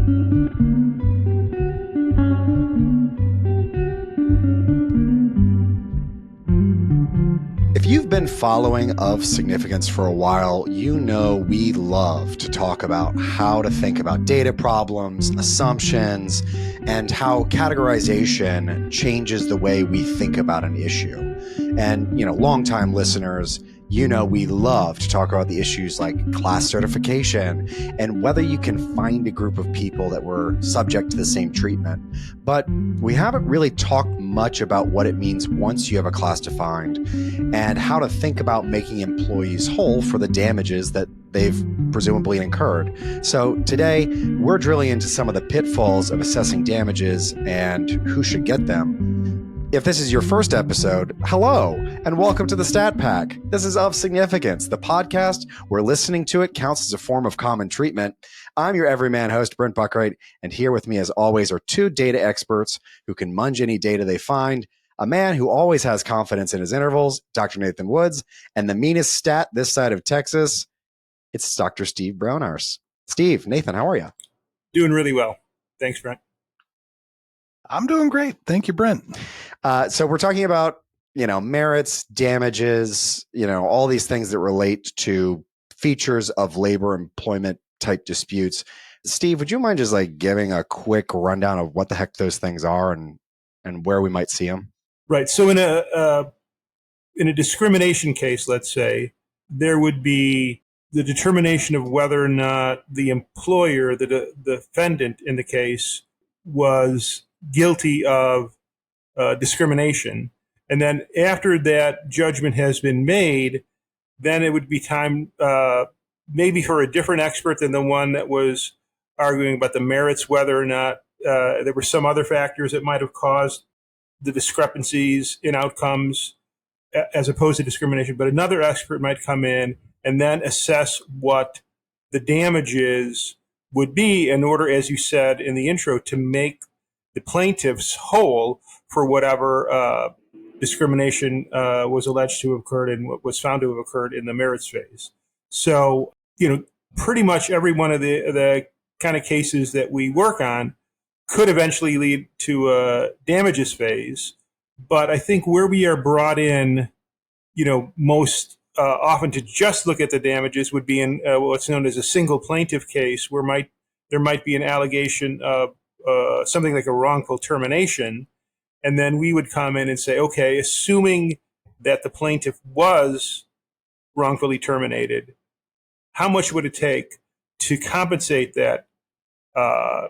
If you've been following Of Significance for a while, you know we love to talk about how to think about data problems, assumptions, and how categorization changes the way we think about an issue. And, longtime listeners, we love to talk about the issues like class certification and whether you can find a group of people that were subject to the same treatment. But we haven't really talked much about what it means once you have a class defined and how to think about making employees whole for the damages that they've presumably incurred. So today, we're drilling into some of the pitfalls of assessing damages and who should get them. If this is your first episode, hello, and welcome to the Stat Pack. This is Of Significance, the podcast where listening to it counts as a form of common treatment. I'm your everyman host, Brent Buckwright, and here with me as always are two data experts who can munge any data they find, a man who always has confidence in his intervals, Dr. Nathan Woods, and the meanest stat this side of Texas, it's Dr. Steve Brownarse. Steve, Nathan, how are you? Doing really well. Thanks, Brent. I'm doing great. Thank you, Brent. So we're talking about, merits, damages, all these things that relate to features of labor employment type disputes. Steve, would you mind just giving a quick rundown of what the heck those things are and where we might see them? Right. So in a discrimination case, let's say, there would be the determination of whether or not the employer, the defendant in the case, was guilty of discrimination. And then after that judgment has been made, then it would be time maybe for a different expert than the one that was arguing about the merits, whether or not there were some other factors that might have caused the discrepancies in outcomes as opposed to discrimination. But another expert might come in and then assess what the damages would be in order, as you said in the intro, to make the plaintiffs whole for whatever discrimination was alleged to have occurred and what was found to have occurred in the merits phase. So, pretty much every one of the kind of cases that we work on could eventually lead to a damages phase. But I think where we are brought in, most often to just look at the damages would be in what's known as a single plaintiff case, where there might be an allegation of something like a wrongful termination. And then we would come in and say, okay, assuming that the plaintiff was wrongfully terminated, how much would it take to compensate that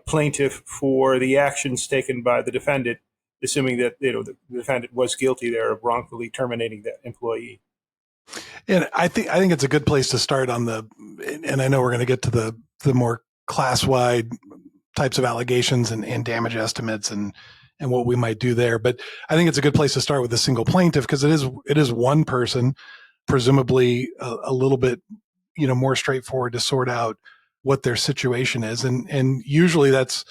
plaintiff for the actions taken by the defendant, assuming that the defendant was guilty there of wrongfully terminating that employee? And I think it's a good place to start on and I know we're going to get to the more class-wide types of allegations and damage estimates and what we might do there. But I think it's a good place to start with a single plaintiff because it is one person, presumably a little bit, more straightforward to sort out what their situation is. And usually that's,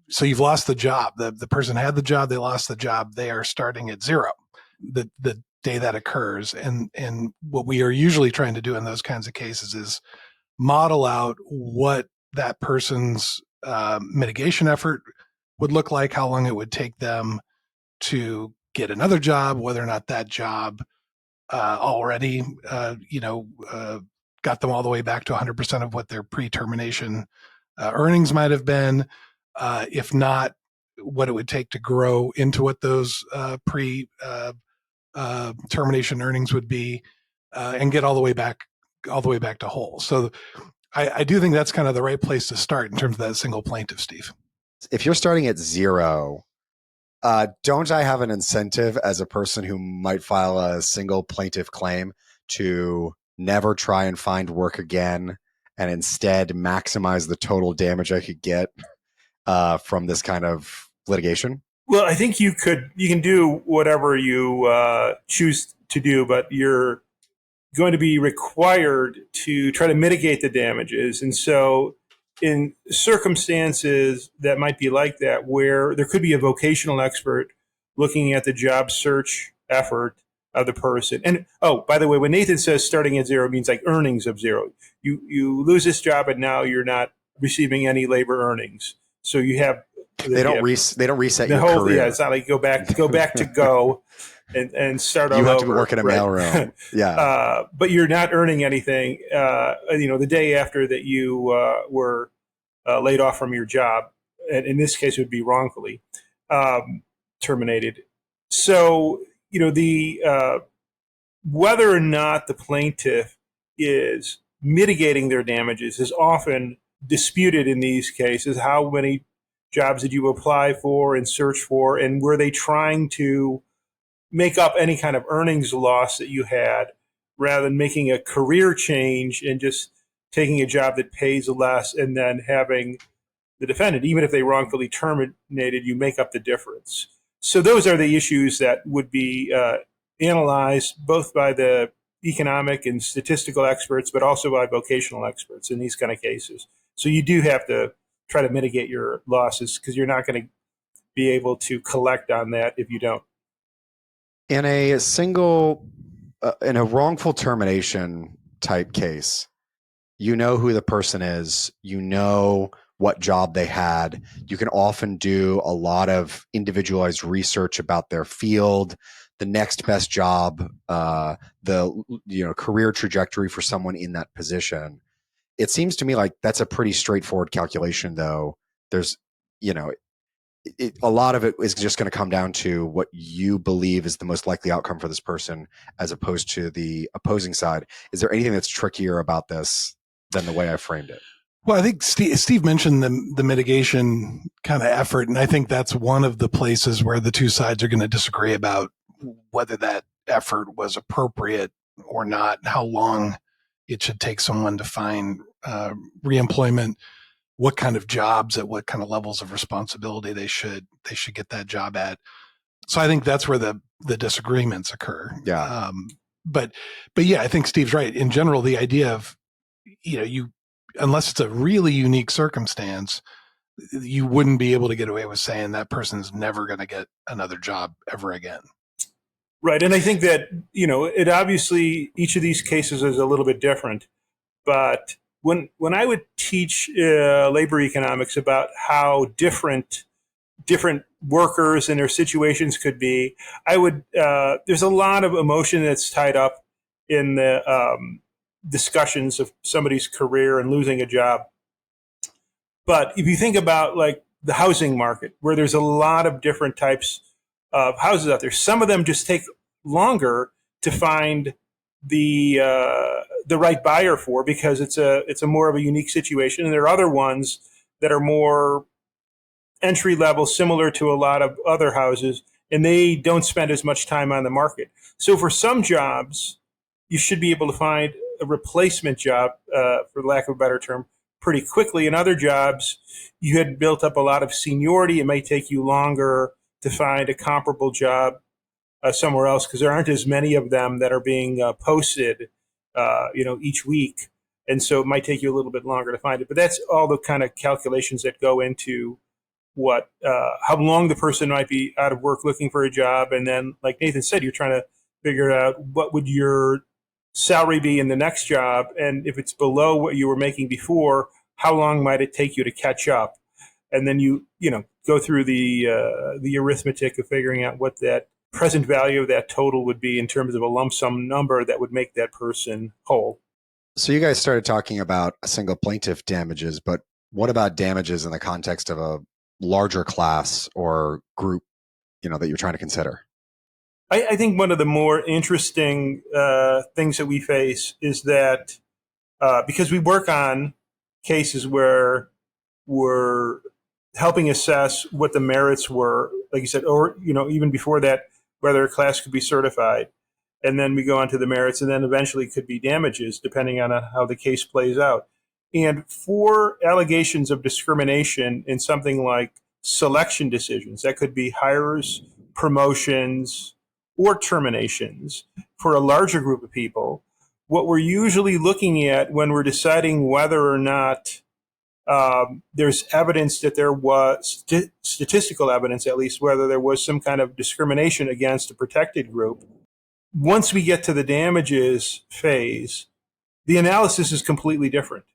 so you've lost the job. The person had the job, they lost the job. They are starting at zero the day that occurs. And what we are usually trying to do in those kinds of cases is model out what that person's mitigation effort would look like, how long it would take them to get another job, whether or not that job already, got them all the way back to 100% of what their pre-termination earnings might have been. If not, what it would take to grow into what those pre-termination earnings would be, and get all the way back to whole. So I do think that's kind of the right place to start in terms of that single plaintiff, Steve. If you're starting at zero, don't I have an incentive as a person who might file a single plaintiff claim to never try and find work again and instead maximize the total damage I could get from this kind of litigation? Well, I think you can do whatever you choose to do, but you're going to be required to try to mitigate the damages. And so in circumstances that might be like that, where there could be a vocational expert looking at the job search effort of the person. And, oh, by the way, when Nathan says starting at zero, it means like earnings of zero. You lose this job and now you're not receiving any labor earnings. So you have they don't reset the your whole career. Yeah, it's not like go back to go and start all You over. have to work in a mailroom. Yeah. But you're not earning anything. The day after that you were laid off from your job, and in this case it would be wrongfully terminated. So the whether or not the plaintiff is mitigating their damages is often disputed in these cases. How many jobs did you apply for and search for, and were they trying to make up any kind of earnings loss that you had rather than making a career change and just taking a job that pays less and then having the defendant, even if they wrongfully terminated, you make up the difference. So those are the issues that would be analyzed both by the economic and statistical experts, but also by vocational experts in these kind of cases. So you do have to try to mitigate your losses because you're not going to be able to collect on that if you don't. In a wrongful termination type case, you know who the person is, you know what job they had. You can often do a lot of individualized research about their field, the next best job, the career trajectory for someone in that position. It seems to me like that's a pretty straightforward calculation, though. There's, a lot of it is just going to come down to what you believe is the most likely outcome for this person as opposed to the opposing side. Is there anything that's trickier about this than the way I framed it? Well, I think Steve mentioned the mitigation kind of effort, and I think that's one of the places where the two sides are going to disagree about whether that effort was appropriate or not, and how long it should take someone to find reemployment, what kind of jobs at what kind of levels of responsibility they should get that job at. So I think that's where the disagreements occur. Yeah. But yeah, I think Steve's right. In general, the idea of, unless it's a really unique circumstance, you wouldn't be able to get away with saying that person's never going to get another job ever again. Right. And I think that, it obviously, each of these cases is a little bit different. But when I would teach labor economics about how different workers and their situations could be, there's a lot of emotion that's tied up in the discussions of somebody's career and losing a job. But if you think about like the housing market, where there's a lot of different types of houses out there, some of them just take longer to find the right buyer for because it's a more of a unique situation, and there are other ones that are more entry level, similar to a lot of other houses, and they don't spend as much time on the market. So for some jobs, you should be able to find a replacement job, for lack of a better term, pretty quickly. In other jobs, you had built up a lot of seniority. It may take you longer to find a comparable job somewhere else because there aren't as many of them that are being posted, each week. And so it might take you a little bit longer to find it. But that's all the kind of calculations that go into how long the person might be out of work looking for a job. And then, like Nathan said, you're trying to figure out what would your salary be in the next job. And if it's below what you were making before, how long might it take you to catch up? And then you go through the arithmetic of figuring out what that present value of that total would be in terms of a lump sum number that would make that person whole. So you guys started talking about a single plaintiff damages, but what about damages in the context of a larger class or group, that you're trying to consider? I think one of the more interesting things that we face is that because we work on cases where we're helping assess what the merits were, like you said, or even before that, whether a class could be certified, and then we go on to the merits, and then eventually could be damages, depending on how the case plays out. And for allegations of discrimination in something like selection decisions, that could be hires, promotions, or terminations for a larger group of people, what we're usually looking at when we're deciding whether or not there's evidence that there was statistical evidence, at least, whether there was some kind of discrimination against a protected group. Once we get to the damages phase, the analysis is completely different.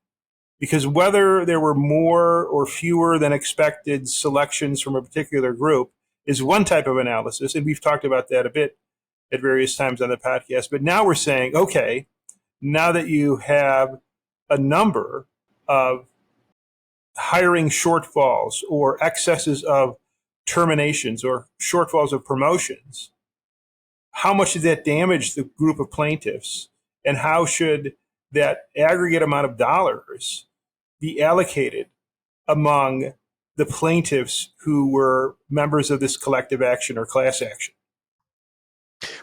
Because whether there were more or fewer than expected selections from a particular group is one type of analysis, and we've talked about that a bit at various times on the podcast. But now we're saying, okay, now that you have a number of hiring shortfalls or excesses of terminations or shortfalls of promotions, how much did that damage the group of plaintiffs? And how should that aggregate amount of dollars be allocated among the plaintiffs who were members of this collective action or class action?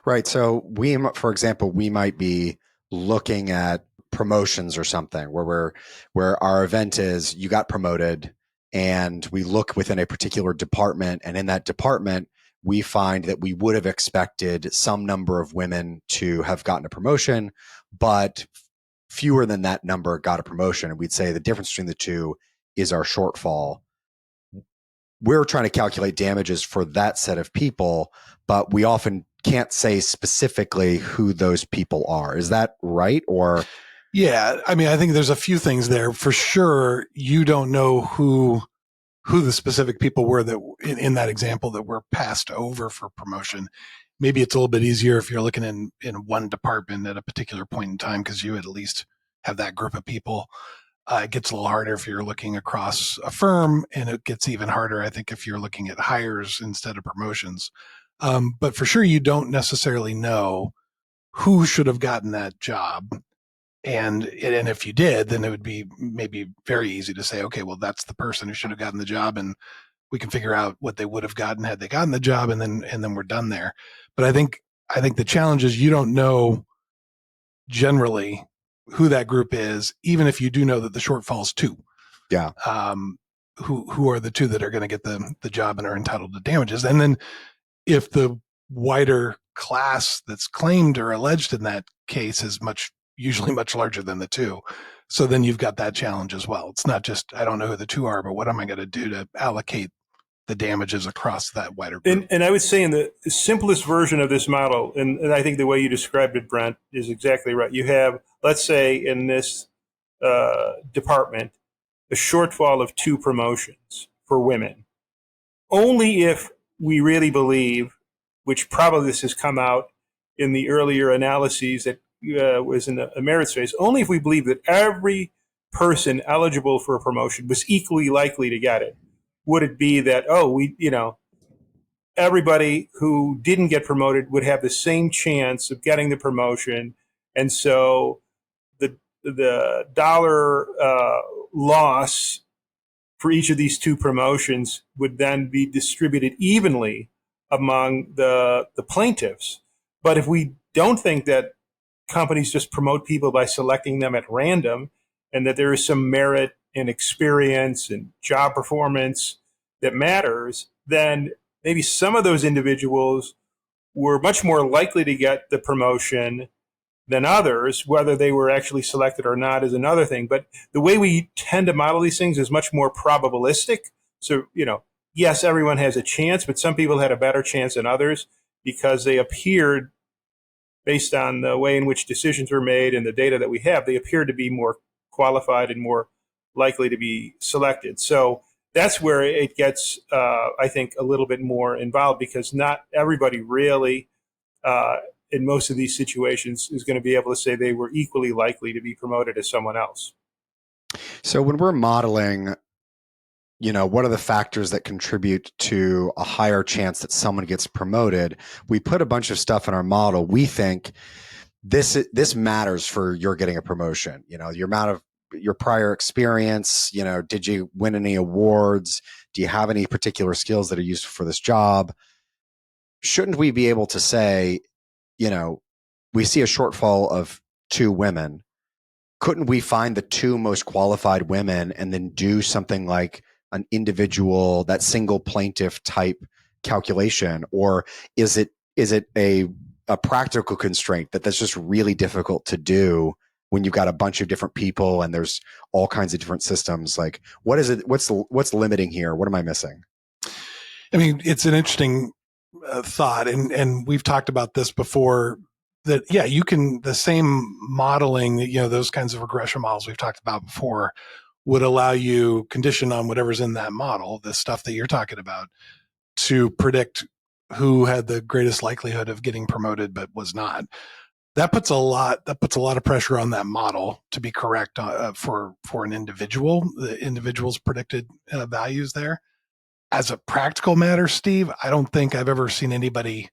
Right. So for example, we might be looking at promotions or something where our event is you got promoted, and we look within a particular department, and in that department we find that we would have expected some number of women to have gotten a promotion, but fewer than that number got a promotion. And we'd say the difference between the two is our shortfall. We're trying to calculate damages for that set of people, but we often can't say specifically who those people are. Is that right? Or Yeah, I mean, I think there's a few things there. For sure, you don't know who the specific people were that in that example that were passed over for promotion. Maybe it's a little bit easier if you're looking in one department at a particular point in time, because you at least have that group of people. It gets a little harder if you're looking across a firm, and it gets even harder, I think, if you're looking at hires instead of promotions. But for sure, you don't necessarily know who should have gotten that job. And if you did, then it would be maybe very easy to say, okay, well, that's the person who should have gotten the job, and we can figure out what they would have gotten had they gotten the job, and then we're done there. But I think the challenge is you don't know generally who that group is, even if you do know that the shortfall's two. Yeah. Who are the two that are going to get the job and are entitled to damages? And then if the wider class that's claimed or alleged in that case is usually much larger than the two. So then you've got that challenge as well. It's not just, I don't know who the two are, but what am I going to do to allocate the damages across that wider group? And I would say in the simplest version of this model, and I think the way you described it, Brent, is exactly right. You have, let's say in this department, a shortfall of 2 promotions for women. Only if we really believe, which probably this has come out in the earlier analyses that was in a merits phase, only if we believe that every person eligible for a promotion was equally likely to get it, would it be that, everybody who didn't get promoted would have the same chance of getting the promotion. And so the dollar loss for each of these 2 promotions would then be distributed evenly among the plaintiffs. But if we don't think that companies just promote people by selecting them at random, and that there is some merit and experience and job performance that matters, then maybe some of those individuals were much more likely to get the promotion than others. Whether they were actually selected or not is another thing. But the way we tend to model these things is much more probabilistic. So, yes, everyone has a chance, but some people had a better chance than others because they appeared, based on the way in which decisions were made and the data that we have, they appear to be more qualified and more likely to be selected. So that's where it gets, I think, a little bit more involved, because not everybody really, in most of these situations, is going to be able to say they were equally likely to be promoted as someone else. So when we're modeling, what are the factors that contribute to a higher chance that someone gets promoted? We put a bunch of stuff in our model. We think this matters for your getting a promotion. Your amount of your prior experience. Did you win any awards? Do you have any particular skills that are useful for this job? Shouldn't we be able to say, we see a shortfall of 2 women. Couldn't we find the 2 most qualified women and then do something like an individual, that single plaintiff type calculation? Or is it a practical constraint that's just really difficult to do when you've got a bunch of different people and there's all kinds of different systems? Like, what is it? What's limiting here? What am I missing? I mean, it's an interesting thought, and we've talked about this before. That you can, the same modeling, those kinds of regression models we've talked about before, would allow you, conditioned on whatever's in that model, the stuff that you're talking about, to predict who had the greatest likelihood of getting promoted but was not. That puts a lot of pressure on that model to be correct for an individual, the individual's predicted values there. As a practical matter, Steve, I don't think I've ever seen anybody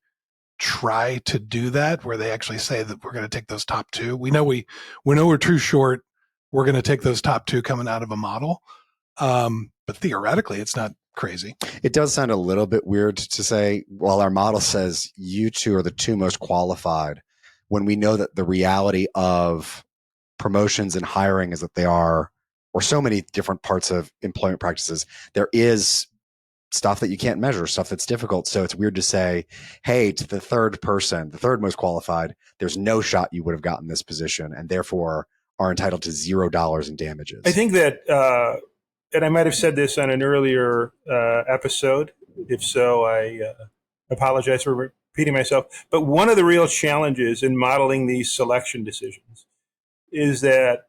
try to do that where they actually say that we're going to take those top two. We know we're too short. We're going to take those top two coming out of a model. But theoretically, it's not crazy. It does sound a little bit weird to say, well, our model says you two are the two most qualified, when we know that the reality of promotions and hiring is that they are, or so many different parts of employment practices, there is stuff that you can't measure, stuff that's difficult. So it's weird to say, hey, to the third person, the third most qualified, there's no shot you would have gotten this position and therefore are entitled to $0 in damages. I think that, and I might have said this on an earlier episode. If so, I apologize for repeating myself. But one of the real challenges in modeling these selection decisions is that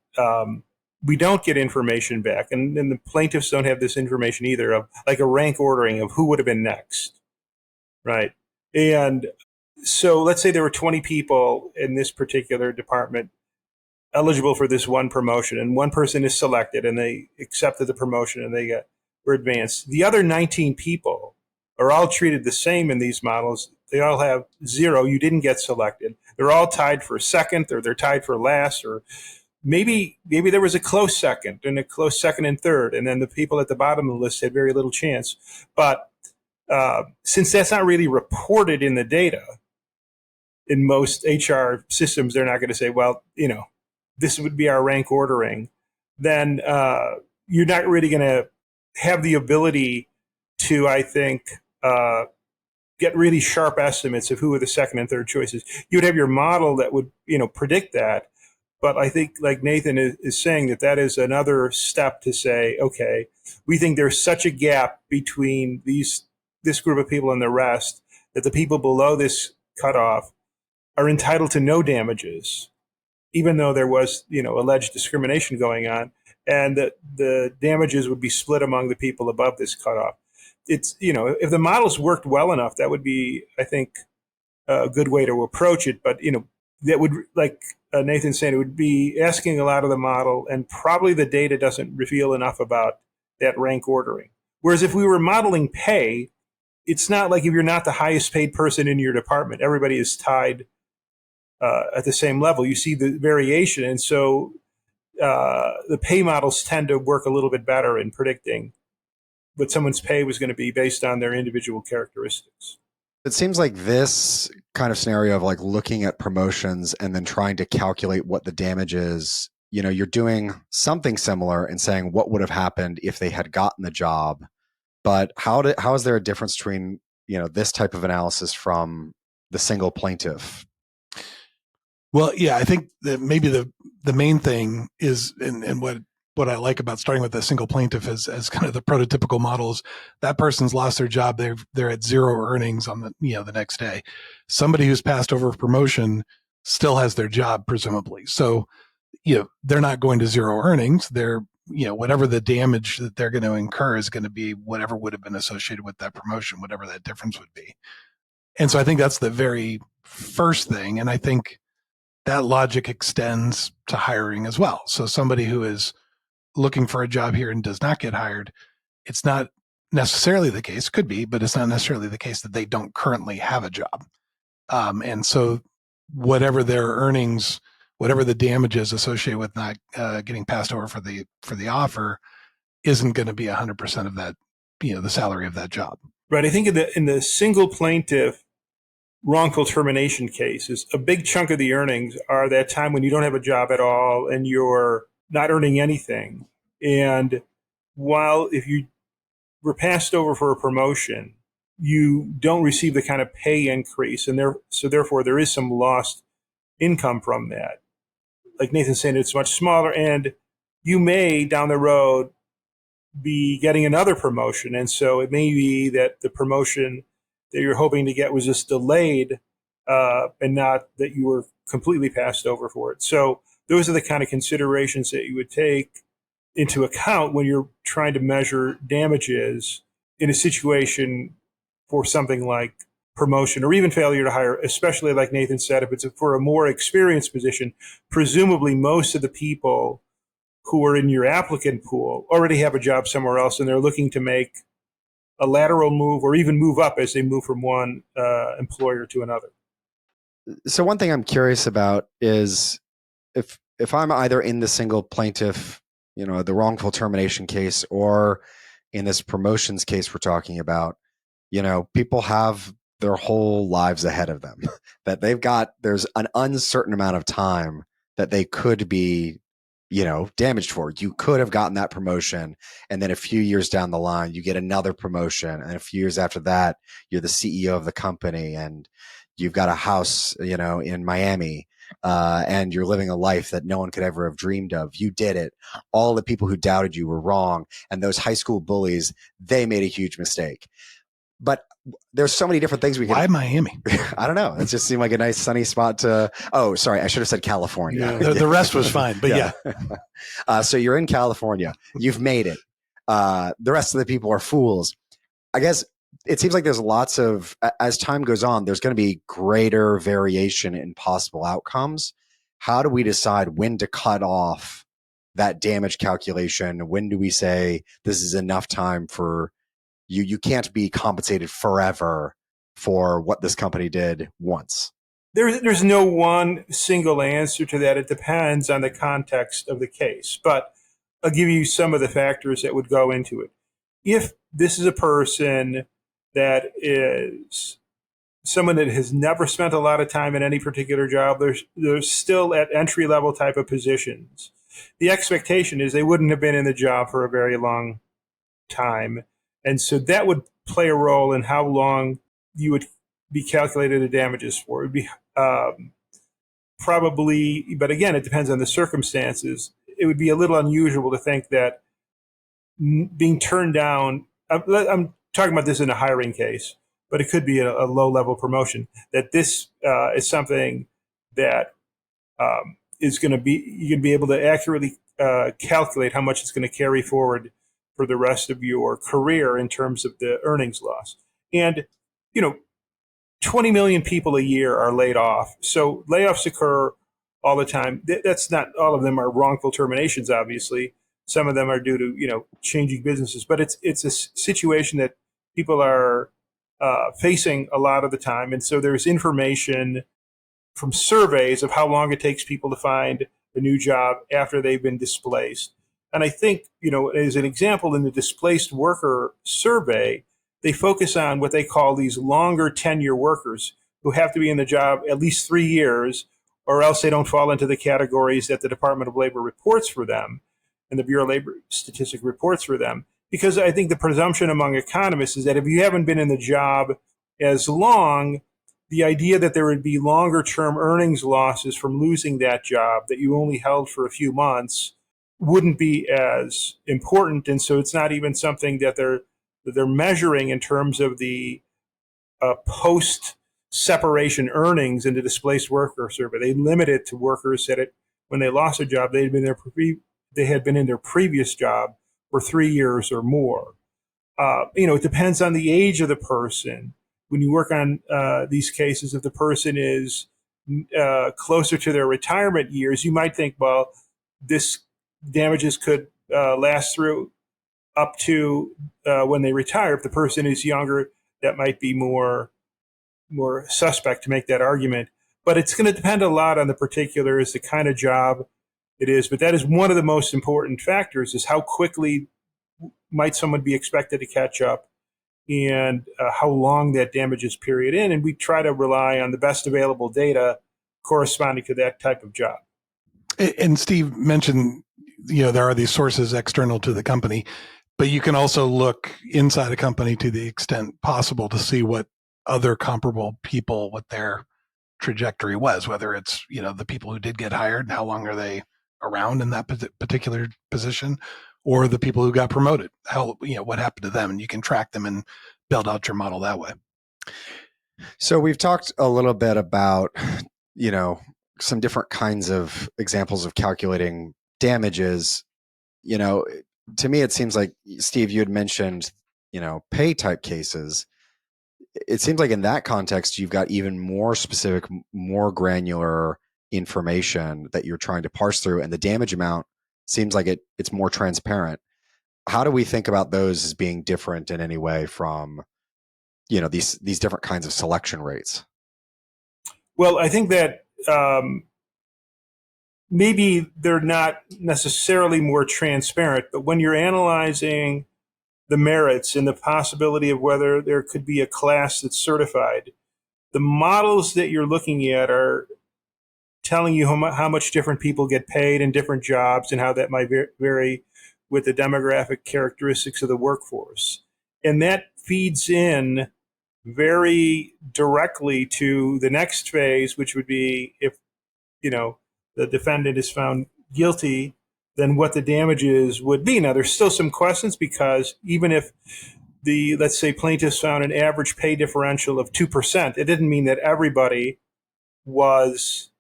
we don't get information back, and the plaintiffs don't have this information either, of like a rank ordering of who would have been next, right? And so let's say there were 20 people in this particular department eligible for this one promotion, and one person is selected and they accepted the promotion and were advanced. The other 19 people are all treated the same in these models. They all have 0. You didn't get selected. They're all tied for second, or they're tied for last, or maybe there was a close second and a close second and third, and then the people at the bottom of the list had very little chance. But since that's not really reported in the data, in most HR systems, they're not going to say, well, this would be our rank ordering. Then you're not really going to have the ability to, I think, get really sharp estimates of who are the second and third choices. You would have your model that would, predict that. But I think, like Nathan is saying, that is another step to say, okay, we think there's such a gap between this group of people and the rest that the people below this cutoff are entitled to no damages, even though there was, alleged discrimination going on, and that the damages would be split among the people above this cutoff. It's, if the models worked well enough, that would be, I think, a good way to approach it. But, that would, like Nathan's saying, it would be asking a lot of the model, and probably the data doesn't reveal enough about that rank ordering. Whereas if we were modeling pay, it's not like if you're not the highest paid person in your department, everybody is tied at the same level. You see the variation. And so the pay models tend to work a little bit better in predicting what someone's pay was going to be based on their individual characteristics. It seems like this kind of scenario of like looking at promotions and then trying to calculate what the damage is, you're doing something similar and saying what would have happened if they had gotten the job. But how is there a difference between, this type of analysis from the single plaintiff? Well, yeah, I think that maybe the main thing is, and what I like about starting with a single plaintiff as kind of the prototypical models, that person's lost their job. They're at 0 earnings on the next day. Somebody who's passed over promotion still has their job, presumably. So, they're not going to 0 earnings. They're, whatever the damage that they're going to incur is going to be whatever would have been associated with that promotion, whatever that difference would be. And so I think that's the very first thing. And I think that logic extends to hiring as well. So somebody who is looking for a job here and does not get hired, it's not necessarily the case, could be, but it's not necessarily the case that they don't currently have a job. And so whatever their earnings, whatever the damages associated with not getting passed over for the offer, isn't going to be 100% of that, the salary of that job. Right. I think in the single plaintiff wrongful termination cases, a big chunk of the earnings are that time when you don't have a job at all and you're not earning anything. And while if you were passed over for a promotion, you don't receive the kind of pay increase, and therefore there is some lost income from that. Like Nathan's saying, it's much smaller, and you may down the road be getting another promotion, and so it may be that the promotion that you're hoping to get was just delayed, and not that you were completely passed over for it. So those are the kind of considerations that you would take into account when you're trying to measure damages in a situation for something like promotion or even failure to hire, especially like Nathan said, if it's for a more experienced position. Presumably most of the people who are in your applicant pool already have a job somewhere else, and they're looking to make a lateral move or even move up as they move from one employer to another. So one thing I'm curious about is if I'm either in the single plaintiff, the wrongful termination case, or in this promotions case we're talking about, people have their whole lives ahead of them that there's an uncertain amount of time that they could be, damaged for. You could have gotten that promotion, and then a few years down the line, you get another promotion. And a few years after that, you're the CEO of the company and you've got a house, in Miami, and you're living a life that no one could ever have dreamed of. You did it. All the people who doubted you were wrong. And those high school bullies, they made a huge mistake. But there's so many different things we can. Why Miami? I don't know. It just seemed like a nice sunny spot to. Oh, sorry. I should have said California. Yeah. The rest was fine, but yeah. So you're in California. You've made it. The rest of the people are fools. I guess it seems like there's lots of, as time goes on, there's going to be greater variation in possible outcomes. How do we decide when to cut off that damage calculation? When do we say this is enough time for you can't be compensated forever for what this company did once? There's no one single answer to that. It depends on the context of the case. But I'll give you some of the factors that would go into it. If this is a person that is someone that has never spent a lot of time in any particular job, they're still at entry-level type of positions, the expectation is they wouldn't have been in the job for a very long time. And so that would play a role in how long you would be calculated the damages for. It would be probably, but again, it depends on the circumstances. It would be a little unusual to think that being turned down, I'm talking about this in a hiring case, but it could be a low-level promotion, that this is something that is going to be, you're going to be able to accurately calculate how much it's going to carry forward for the rest of your career in terms of the earnings loss. And, 20 million people a year are laid off. So layoffs occur all the time. That's not all of them are wrongful terminations, obviously. Some of them are due to, changing businesses. But it's a situation that people are facing a lot of the time. And so there's information from surveys of how long it takes people to find a new job after they've been displaced. And I think, as an example, in the displaced worker survey, they focus on what they call these longer tenure workers who have to be in the job at least 3 years, or else they don't fall into the categories that the Department of Labor reports for them and the Bureau of Labor Statistics reports for them. Because I think the presumption among economists is that if you haven't been in the job as long, the idea that there would be longer term earnings losses from losing that job that you only held for a few months wouldn't be as important. And so it's not even something that they're measuring in terms of the post separation earnings in the displaced worker survey. They limit it to workers that when they lost a job, they had been in their previous job for 3 years or more. It depends on the age of the person. When you work on these cases, if the person is closer to their retirement years, you might think, well, this damages could last through up to when they retire. If the person is younger, that might be more suspect to make that argument. But it's going to depend a lot on the particulars, the kind of job it is. But that is one of the most important factors, is how quickly might someone be expected to catch up, and how long that damages period in. And we try to rely on the best available data corresponding to that type of job. And Steve mentioned, there are these sources external to the company, but you can also look inside a company to the extent possible to see what other comparable people, what their trajectory was, whether it's, the people who did get hired, how long are they around in that particular position, or the people who got promoted, what happened to them, and you can track them and build out your model that way. So we've talked a little bit about, some different kinds of examples of calculating damages. to me, it seems like, Steve, you had mentioned, pay type cases. It seems like in that context, you've got even more specific, more granular information that you're trying to parse through, and the damage amount seems like it's more transparent. How do we think about those as being different in any way from, these different kinds of selection rates? Well, I think that maybe they're not necessarily more transparent, but when you're analyzing the merits and the possibility of whether there could be a class that's certified, the models that you're looking at are telling you how much different people get paid in different jobs and how that might vary with the demographic characteristics of the workforce. And that feeds in very directly to the next phase, which would be if, the defendant is found guilty, then what the damages would be. Now, there's still some questions, because even if let's say plaintiffs found an average pay differential of 2%, it didn't mean that everybody was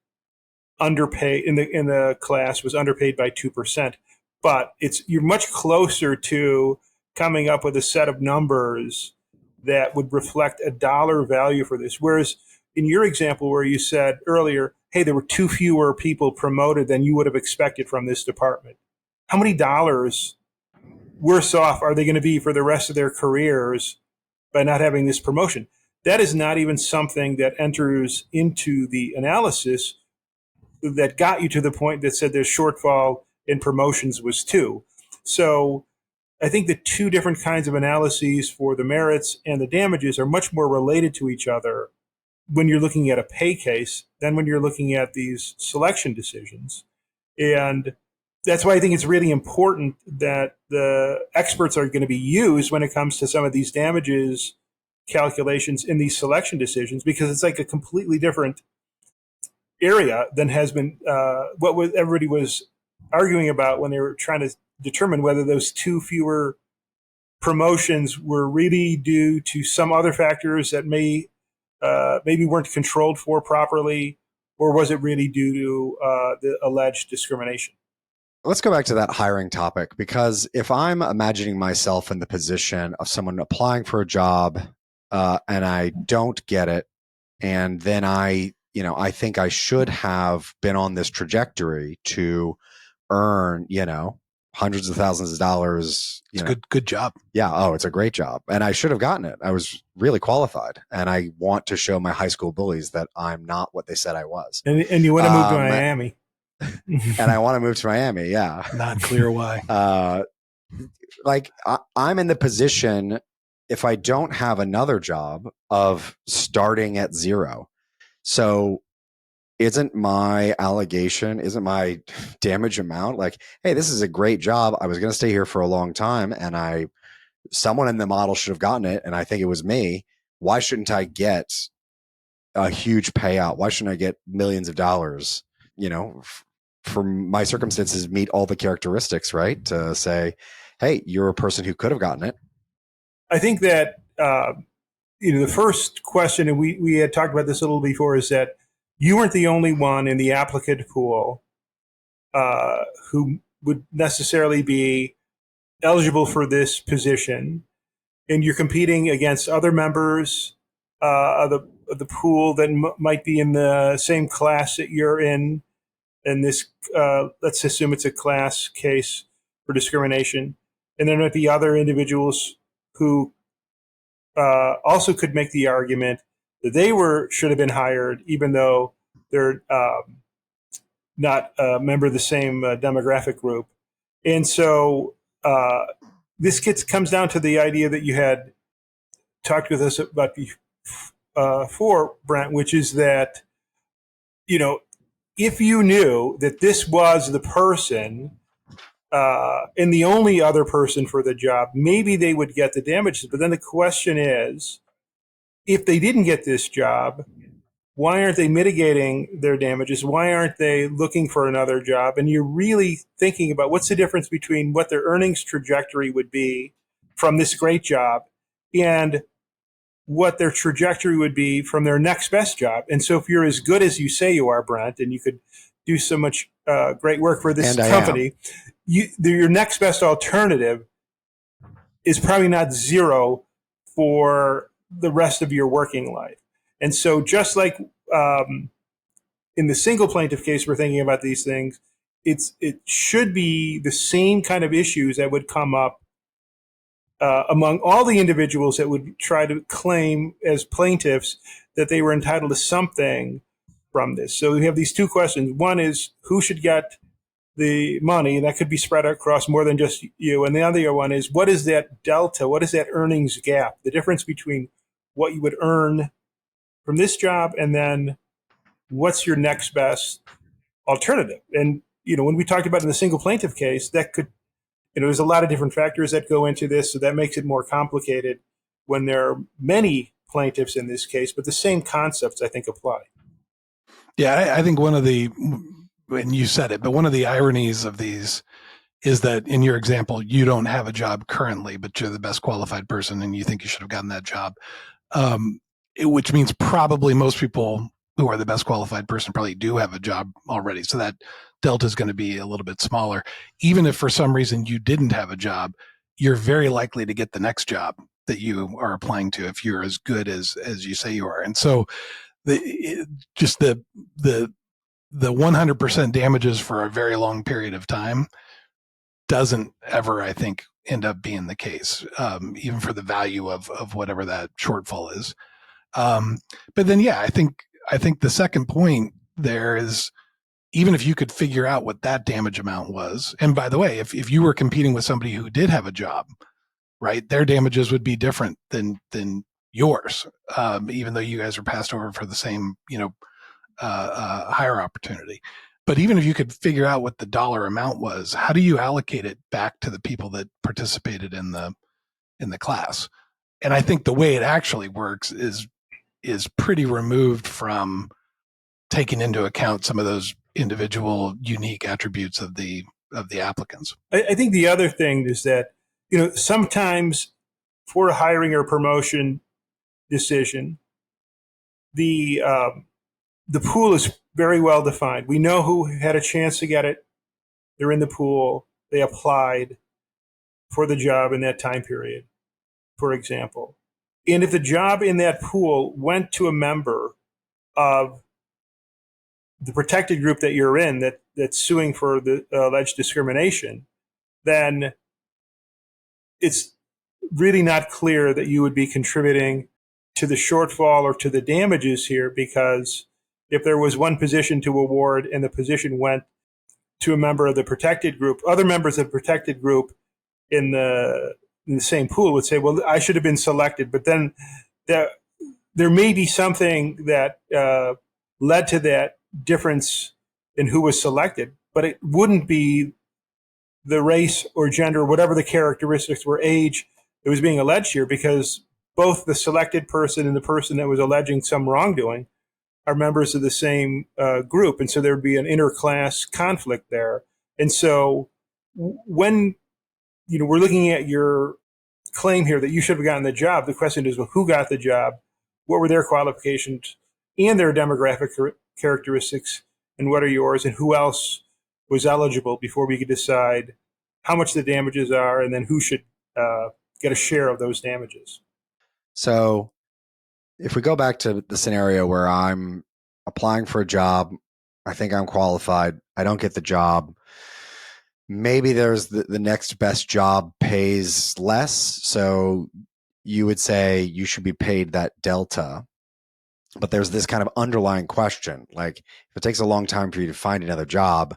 underpaid in the class was underpaid by 2%. But you're much closer to coming up with a set of numbers that would reflect a dollar value for this. Whereas in your example where you said earlier, hey, there were 2 fewer people promoted than you would have expected from this department. How many dollars worse off are they going to be for the rest of their careers by not having this promotion? That is not even something that enters into the analysis that got you to the point that said their shortfall in promotions was 2. So I think the 2 different kinds of analyses for the merits and the damages are much more related to each other when you're looking at a pay case than when you're looking at these selection decisions. And that's why I think it's really important that the experts are going to be used when it comes to some of these damages calculations in these selection decisions, because it's like a completely different area than has been everybody was arguing about when they were trying to determine whether those 2 fewer promotions were really due to some other factors that maybe weren't controlled for properly, or was it really due to the alleged discrimination? Let's go back to that hiring topic, because if I'm imagining myself in the position of someone applying for a job and I don't get it, and then I think I should have been on this trajectory to earn, hundreds of thousands of dollars. It's a good job. Yeah. Oh, it's a great job. And I should have gotten it. I was really qualified. And I want to show my high school bullies that I'm not what they said I was. And you want to move to Miami. And I want to move to Miami. Yeah. Not clear why. I'm in the position, if I don't have another job, of starting at zero. So isn't my damage amount like, hey, this is a great job, I was going to stay here for a long time, and someone in the model should have gotten it, and I think it was me. Why shouldn't I get a huge payout? Why shouldn't I get millions of dollars? For my circumstances, meet all the characteristics, right? To say, hey, you're a person who could have gotten it. I think that the first question, and we had talked about this a little before, is that you weren't the only one in the applicant pool who would necessarily be eligible for this position, and you're competing against other members of the pool that might be in the same class that you're in. And this, let's assume it's a class case for discrimination, and there might be other individuals who also could make the argument that they should have been hired, even though they're not a member of the same demographic group. And so this comes down to the idea that you had talked with us about before, Brent, which is that, if you knew that this was the person and the only other person for the job, maybe they would get the damages. But then the question is, if they didn't get this job, why aren't they mitigating their damages? Why aren't they looking for another job? And you're really thinking about what's the difference between what their earnings trajectory would be from this great job and what their trajectory would be from their next best job. And so if you're as good as you say you are, Brent, and you could do so much great work for this And I company, your next best alternative is probably not zero for the rest of your working life. And so just like in the single plaintiff case, we're thinking about these things, it should be the same kind of issues that would come up among all the individuals that would try to claim as plaintiffs that they were entitled to something from this. So we have these two questions. One is who should get the money, and that could be spread across more than just you. And the other one is what is that delta? What is that earnings gap? The difference between what you would earn from this job and then what's your next best alternative? And, when we talked about in the single plaintiff case, that could, there's a lot of different factors that go into this. So that makes it more complicated when there are many plaintiffs in this case, but the same concepts I think apply. Yeah, I think and you said it, but one of the ironies of these is that in your example, you don't have a job currently, but you're the best qualified person and you think you should have gotten that job. Which means probably most people who are the best qualified person probably do have a job already. So that delta is going to be a little bit smaller. Even if for some reason you didn't have a job, you're very likely to get the next job that you are applying to if you're as good as you say you are. And so the 100% damages for a very long period of time doesn't ever, I think, end up being the case, even for the value of whatever that shortfall is. But then, yeah, I think the second point there is even if you could figure out what that damage amount was, and by the way, if you were competing with somebody who did have a job, right, their damages would be different than yours, even though you guys are passed over for the same, higher opportunity. But even if you could figure out what the dollar amount was, how do you allocate it back to the people that participated in the class? And I think the way it actually works is pretty removed from taking into account some of those individual unique attributes of the applicants. I think the other thing is that, sometimes for a hiring or promotion decision, the pool is very well defined. We know who had a chance to get it. They're in the pool. They applied for the job in that time period, for example. And if the job in that pool went to a member of the protected group that you're in that's suing for the alleged discrimination, then it's really not clear that you would be contributing to the shortfall or to the damages here, because if there was one position to award and the position went to a member of the protected group, other members of the protected group in the same pool would say, well, I should have been selected. But then there may be something that led to that difference in who was selected, but it wouldn't be the race or gender, whatever the characteristics were, age that was being alleged here, because both the selected person and the person that was alleging some wrongdoing are members of the same group. And so there would be an interclass conflict there. And so when we're looking at your claim here that you should have gotten the job, the question is, well, who got the job? What were their qualifications and their demographic characteristics, and what are yours, and who else was eligible, before we could decide how much the damages are and then who should get a share of those damages. So if we go back to the scenario where I'm applying for a job, I think I'm qualified, I don't get the job, maybe there's the next best job pays less. So you would say you should be paid that delta. But there's this kind of underlying question. Like, if it takes a long time for you to find another job,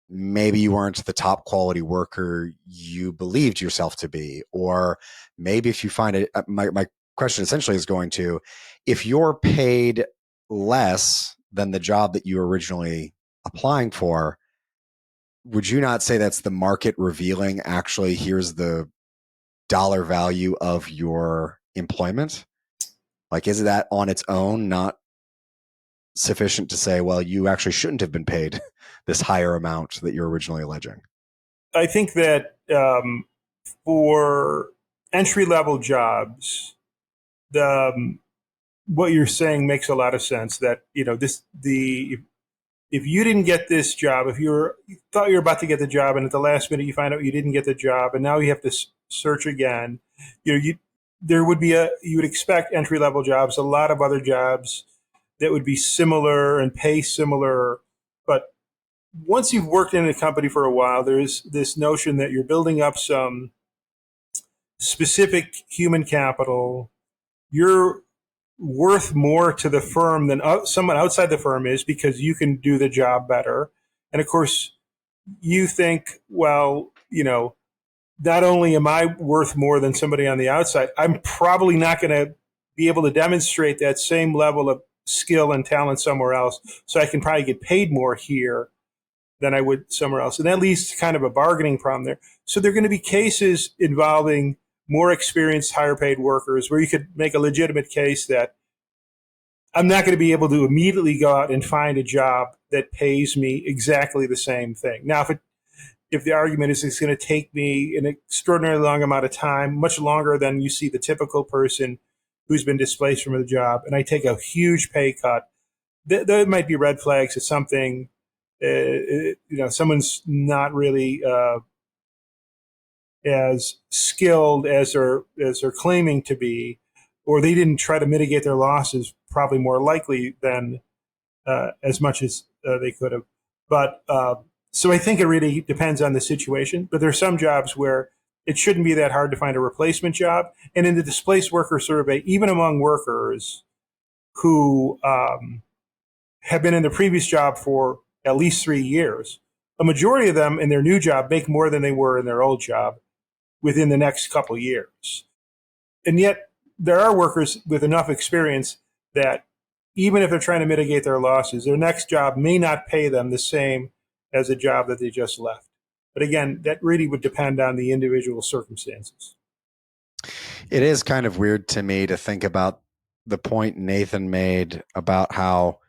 maybe you weren't the top quality worker you believed yourself to be. Or maybe if you find it, my question essentially is going to, if you're paid less than the job that you were originally applying for, would you not say that's the market revealing, actually, here's the dollar value of your employment? Like, is that on its own not sufficient to say, well, you actually shouldn't have been paid this higher amount that you're originally alleging? I think that for entry-level jobs, what you're saying makes a lot of sense. That the if you didn't get this job, if you thought you were about to get the job, and at the last minute you find out you didn't get the job, and now you have to search again, there would be you would expect entry level jobs, a lot of other jobs that would be similar and pay similar, but once you've worked in a company for a while, there's this notion that you're building up some specific human capital. You're worth more to the firm than someone outside the firm is because you can do the job better. And of course, you think, well, not only am I worth more than somebody on the outside, I'm probably not going to be able to demonstrate that same level of skill and talent somewhere else. So I can probably get paid more here than I would somewhere else. And that leads to kind of a bargaining problem there. So there are going to be cases involving more experienced, higher paid workers where you could make a legitimate case that I'm not going to be able to immediately go out and find a job that pays me exactly the same thing. Now, if the argument is it's going to take me an extraordinarily long amount of time, much longer than you see the typical person who's been displaced from the job, and I take a huge pay cut, there might be red flags that something, someone's not really as skilled as they're claiming to be, or they didn't try to mitigate their losses probably more likely than as much as they could have. But so I think it really depends on the situation. But there are some jobs where it shouldn't be that hard to find a replacement job. And in the displaced worker survey, even among workers who have been in the previous job for at least 3 years, a majority of them in their new job make more than they were in their old job within the next couple of years. And yet there are workers with enough experience that even if they're trying to mitigate their losses, their next job may not pay them the same as a job that they just left. But again, that really would depend on the individual circumstances. It is kind of weird to me to think about the point Nathan made about how,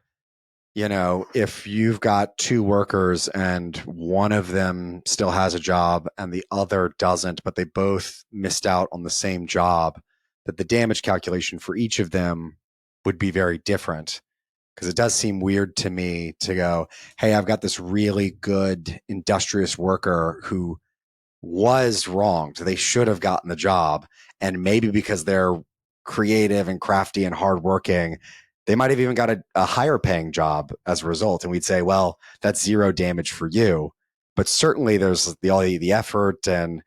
if you've got two workers and one of them still has a job and the other doesn't, but they both missed out on the same job, that the damage calculation for each of them would be very different. Because it does seem weird to me to go, hey, I've got this really good industrious worker who was wronged. They should have gotten the job. And maybe because they're creative and crafty and hardworking, they might have even got a higher paying job as a result. And we'd say, well, that's zero damage for you. But certainly there's the effort and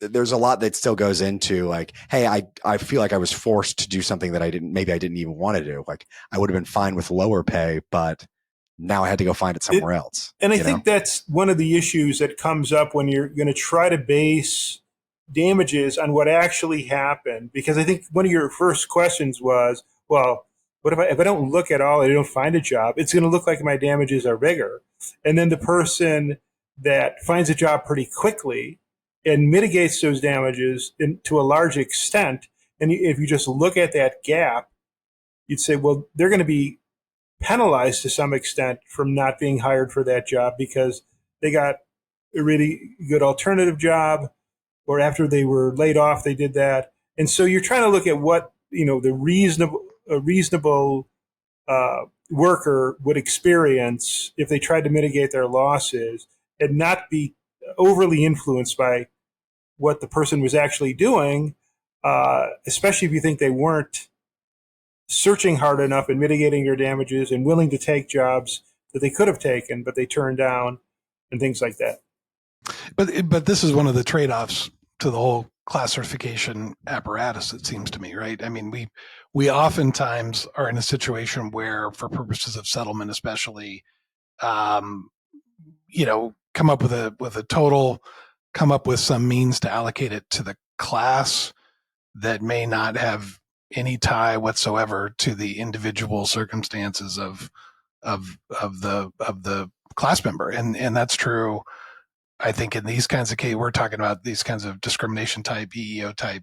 there's a lot that still goes into like, hey, I feel like I was forced to do something that I didn't even want to do. Like I would have been fine with lower pay, but now I had to go find it somewhere else. And I think that's one of the issues that comes up when you're going to try to base damages on what actually happened. Because I think one of your first questions was, well, what if I don't look at all, I don't find a job, it's going to look like my damages are bigger. And then the person that finds a job pretty quickly and mitigates those damages to a large extent, and if you just look at that gap, you'd say, well, they're going to be penalized to some extent from not being hired for that job because they got a really good alternative job, or after they were laid off, they did that. And so you're trying to look at what, the reasonable worker would experience if they tried to mitigate their losses and not be overly influenced by what the person was actually doing, especially if you think they weren't searching hard enough and mitigating their damages and willing to take jobs that they could have taken, but they turned down and things like that. But this is one of the trade-offs to the whole class certification apparatus, it seems to me, right? I mean, we oftentimes are in a situation where, for purposes of settlement, especially, come up with a total, come up with some means to allocate it to the class that may not have any tie whatsoever to the individual circumstances of the class member, and that's true. I think in these kinds of cases, we're talking about these kinds of discrimination type, EEO type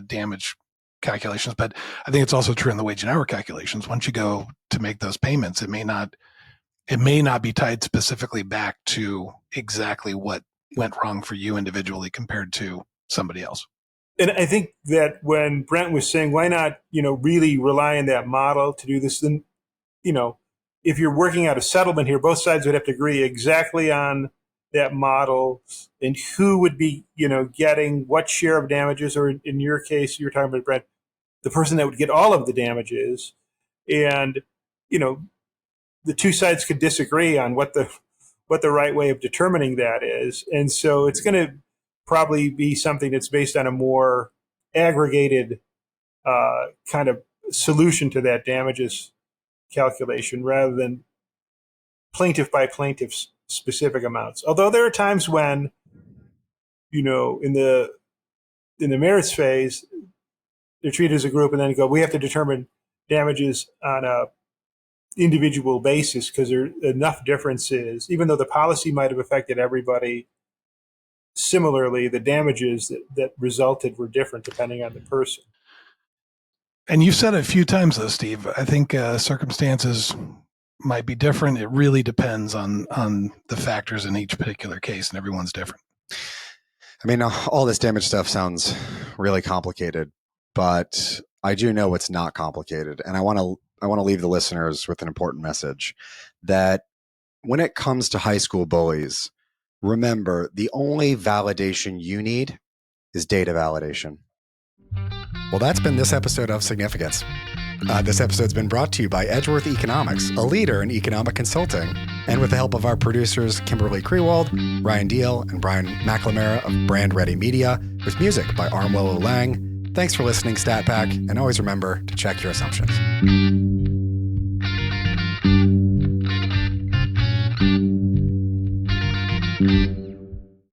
damage calculations, but I think it's also true in the wage and hour calculations. Once you go to make those payments, it may not be tied specifically back to exactly what went wrong for you individually compared to somebody else. And I think that when Brent was saying, why not, really rely on that model to do this, then if you're working out a settlement here, both sides would have to agree exactly on that model and who would be, getting what share of damages, or in your case, you're talking about, Brent, the person that would get all of the damages. And, the two sides could disagree on what the right way of determining that is. And so it's going to probably be something that's based on a more aggregated kind of solution to that damages calculation rather than plaintiff by plaintiff specific amounts. Although there are times when, in the merits phase, they're treated as a group and then we have to determine damages on a individual basis because there are enough differences. Even though the policy might have affected everybody similarly, the damages that resulted were different depending on the person. And you've said it a few times, though, Steve. I think circumstances might be different. It really depends on the factors in each particular case, and everyone's different. I mean, all this damage stuff sounds really complicated, but I do know it's not complicated. And I want to leave the listeners with an important message that when it comes to high school bullies, remember the only validation you need is data validation. Well, that's been this episode of Significance. This episode's been brought to you by Edgeworth Economics, a leader in economic consulting, and with the help of our producers, Kimberly Krewald, Ryan Deal, and Brian McLamara of Brand Ready Media, with music by Armwell Lang. Thanks for listening, StatPack, and always remember to check your assumptions.